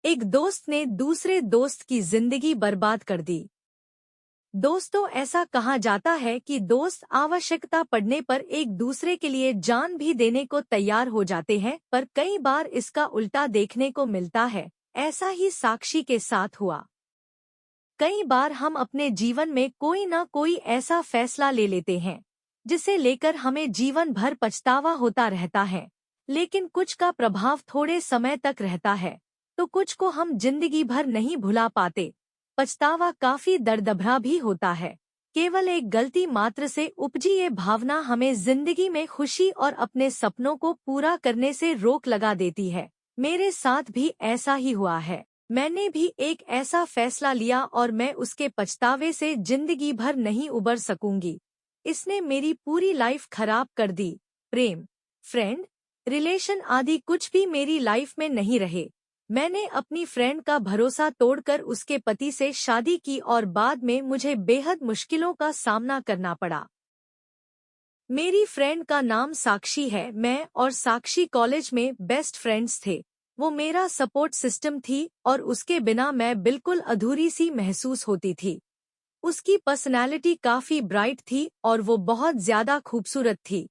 एक दोस्त ने दूसरे दोस्त की जिंदगी बर्बाद कर दी। दोस्तों, ऐसा कहा जाता है कि दोस्त आवश्यकता पड़ने पर एक दूसरे के लिए जान भी देने को तैयार हो जाते हैं, पर कई बार इसका उल्टा देखने को मिलता है। ऐसा ही साक्षी के साथ हुआ। कई बार हम अपने जीवन में कोई न कोई ऐसा फैसला ले लेते हैं जिसे लेकर हमें जीवन भर पछतावा होता रहता है। लेकिन कुछ का प्रभाव थोड़े समय तक रहता है, तो कुछ को हम जिंदगी भर नहीं भुला पाते। पछतावा काफी दर्दभरा भी होता है। केवल एक गलती मात्र से उपजी ये भावना हमें जिंदगी में खुशी और अपने सपनों को पूरा करने से रोक लगा देती है। मेरे साथ भी ऐसा ही हुआ है। मैंने भी एक ऐसा फैसला लिया और मैं उसके पछतावे से जिंदगी भर नहीं उबर सकूंगी। इसने मेरी पूरी लाइफ खराब कर दी। प्रेम, फ्रेंड, रिलेशन आदि कुछ भी मेरी लाइफ में नहीं रहे। मैंने अपनी फ्रेंड का भरोसा तोड़कर उसके पति से शादी की और बाद में मुझे बेहद मुश्किलों का सामना करना पड़ा। मेरी फ्रेंड का नाम साक्षी है। मैं और साक्षी कॉलेज में बेस्ट फ्रेंड्स थे। वो मेरा सपोर्ट सिस्टम थी और उसके बिना मैं बिल्कुल अधूरी सी महसूस होती थी। उसकी पर्सनैलिटी काफी ब्राइट थी और वो बहुत ज्यादा खूबसूरत थी।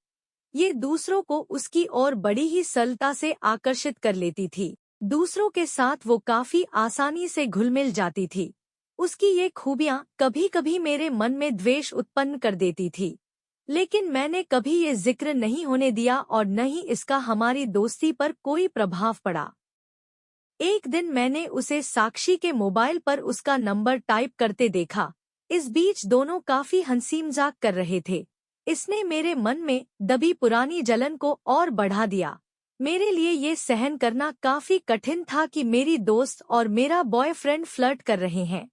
ये दूसरों को उसकी ओर बड़ी ही सरलता से आकर्षित कर लेती थी। दूसरों के साथ वो काफी आसानी से घुल मिल जाती थी। उसकी ये खूबियां कभी कभी मेरे मन में द्वेष उत्पन्न कर देती थी, लेकिन मैंने कभी ये जिक्र नहीं होने दिया और न ही इसका हमारी दोस्ती पर कोई प्रभाव पड़ा। एक दिन मैंने उसे साक्षी के मोबाइल पर उसका नंबर टाइप करते देखा। इस बीच दोनों काफी हंसी मजाक कर रहे थे। इसने मेरे मन में दबी पुरानी जलन को और बढ़ा दिया। मेरे लिए ये सहन करना काफी कठिन था कि मेरी दोस्त और मेरा बॉयफ्रेंड फ्लर्ट कर रहे हैं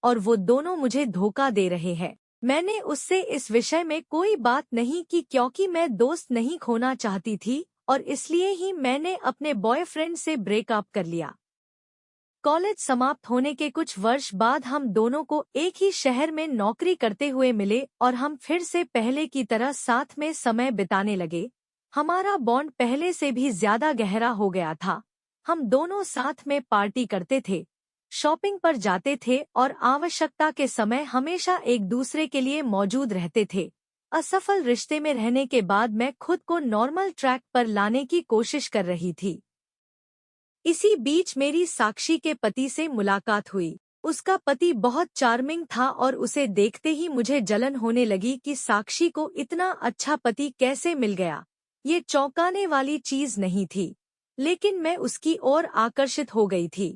और वो दोनों मुझे धोखा दे रहे हैं। मैंने उससे इस विषय में कोई बात नहीं की क्योंकि मैं दोस्त नहीं खोना चाहती थी और इसलिए ही मैंने अपने बॉयफ्रेंड से ब्रेकअप कर लिया। कॉलेज समाप्त होने के कुछ वर्ष बाद हम दोनों को एक ही शहर में नौकरी करते हुए मिले और हम फिर से पहले की तरह साथ में समय बिताने लगे। हमारा बॉन्ड पहले से भी ज्यादा गहरा हो गया था। हम दोनों साथ में पार्टी करते थे, शॉपिंग पर जाते थे और आवश्यकता के समय हमेशा एक दूसरे के लिए मौजूद रहते थे। असफल रिश्ते में रहने के बाद मैं खुद को नॉर्मल ट्रैक पर लाने की कोशिश कर रही थी। इसी बीच मेरी साक्षी के पति से मुलाकात हुई। उसका पति बहुत चार्मिंग था और उसे देखते ही मुझे जलन होने लगी कि साक्षी को इतना अच्छा पति कैसे मिल गया। ये चौंकाने वाली चीज नहीं थी, लेकिन मैं उसकी ओर आकर्षित हो गई थी।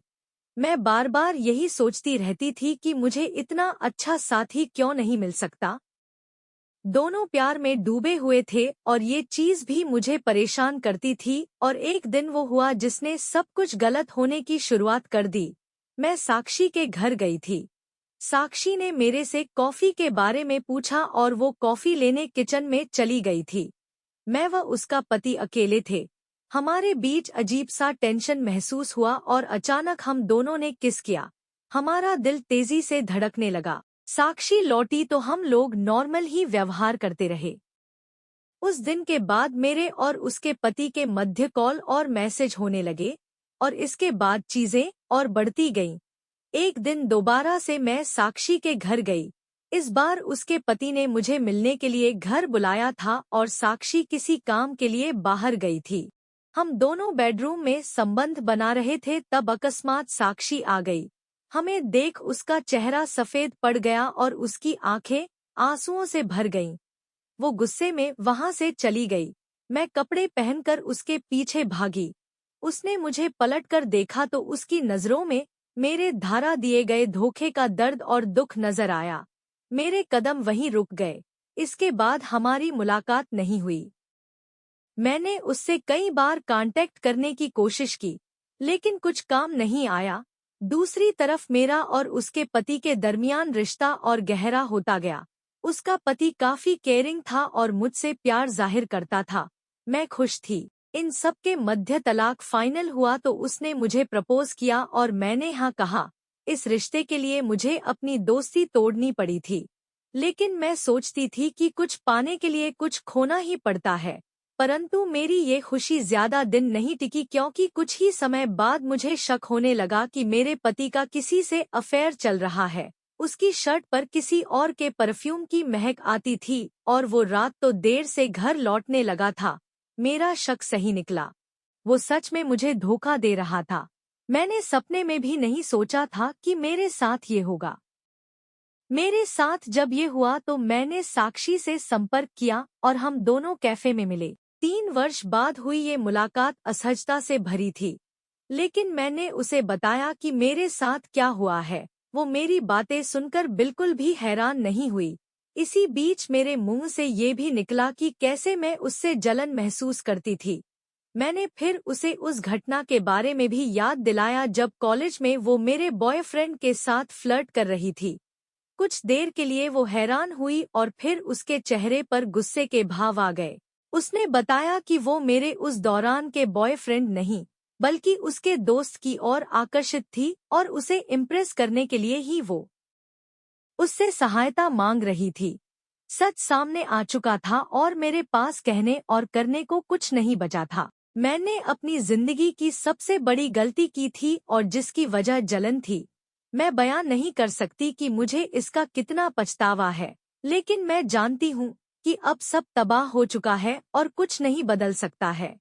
मैं बार बार यही सोचती रहती थी कि मुझे इतना अच्छा साथी क्यों नहीं मिल सकता। दोनों प्यार में डूबे हुए थे और ये चीज भी मुझे परेशान करती थी। और एक दिन वो हुआ जिसने सब कुछ गलत होने की शुरुआत कर दी। मैं साक्षी के घर गई थी। साक्षी ने मेरे से कॉफी के बारे में पूछा और वो कॉफी लेने किचन में चली गई थी। मैं व उसका पति अकेले थे। हमारे बीच अजीब सा टेंशन महसूस हुआ और अचानक हम दोनों ने किस किया। हमारा दिल तेजी से धड़कने लगा। साक्षी लौटी तो हम लोग नॉर्मल ही व्यवहार करते रहे। उस दिन के बाद मेरे और उसके पति के मध्य कॉल और मैसेज होने लगे और इसके बाद चीजें और बढ़ती गईं। एक दिन दोबारा से मैं साक्षी के घर गई। इस बार उसके पति ने मुझे मिलने के लिए घर बुलाया था और साक्षी किसी काम के लिए बाहर गई थी। हम दोनों बेडरूम में संबंध बना रहे थे, तब अकस्मात साक्षी आ गई। हमें देख उसका चेहरा सफेद पड़ गया और उसकी आंखें आंसुओं से भर गईं। वो गुस्से में वहां से चली गई। मैं कपड़े पहनकर उसके पीछे भागी। उसने मुझे पलटकर देखा तो उसकी नजरों में मेरे धारा दिए गए धोखे का दर्द और दुख नजर आया। मेरे कदम वहीं रुक गए। इसके बाद हमारी मुलाकात नहीं हुई। मैंने उससे कई बार कांटेक्ट करने की कोशिश की, लेकिन कुछ काम नहीं आया। दूसरी तरफ मेरा और उसके पति के दरमियान रिश्ता और गहरा होता गया। उसका पति काफी केयरिंग था और मुझसे प्यार जाहिर करता था। मैं खुश थी। इन सब के मध्य तलाक फाइनल हुआ तो उसने मुझे प्रपोज किया और मैंने हाँ कहा। इस रिश्ते के लिए मुझे अपनी दोस्ती तोड़नी पड़ी थी, लेकिन मैं सोचती थी कि कुछ पाने के लिए कुछ खोना ही पड़ता है। परंतु मेरी ये खुशी ज्यादा दिन नहीं टिकी, क्योंकि कुछ ही समय बाद मुझे शक होने लगा कि मेरे पति का किसी से अफेयर चल रहा है। उसकी शर्ट पर किसी और के परफ्यूम की महक आती थी और वो रात तो देर से घर लौटने लगा था। मेरा शक सही निकला। वो सच में मुझे धोखा दे रहा था। मैंने सपने में भी नहीं सोचा था कि मेरे साथ ये होगा। मेरे साथ जब ये हुआ तो मैंने साक्षी से संपर्क किया और हम दोनों कैफे में मिले। 3 वर्ष बाद हुई ये मुलाकात असहजता से भरी थी, लेकिन मैंने उसे बताया कि मेरे साथ क्या हुआ है। वो मेरी बातें सुनकर बिल्कुल भी हैरान नहीं हुई। इसी बीच मेरे मुंह से ये भी निकला कि कैसे मैं उससे जलन महसूस करती थी। मैंने फिर उसे उस घटना के बारे में भी याद दिलाया जब कॉलेज में वो मेरे बॉयफ्रेंड के साथ फ्लर्ट कर रही थी। कुछ देर के लिए वो हैरान हुई और फिर उसके चेहरे पर गुस्से के भाव आ गए। उसने बताया कि वो मेरे उस दौरान के बॉयफ्रेंड नहीं, बल्कि उसके दोस्त की ओर आकर्षित थी और उसे इम्प्रेस करने के लिए ही वो उससे सहायता मांग रही थी। सच सामने आ चुका था और मेरे पास कहने और करने को कुछ नहीं बचा था। मैंने अपनी जिंदगी की सबसे बड़ी गलती की थी और जिसकी वजह जलन थी। मैं बयान नहीं कर सकती कि मुझे इसका कितना पछतावा है, लेकिन मैं जानती हूँ कि अब सब तबाह हो चुका है और कुछ नहीं बदल सकता है।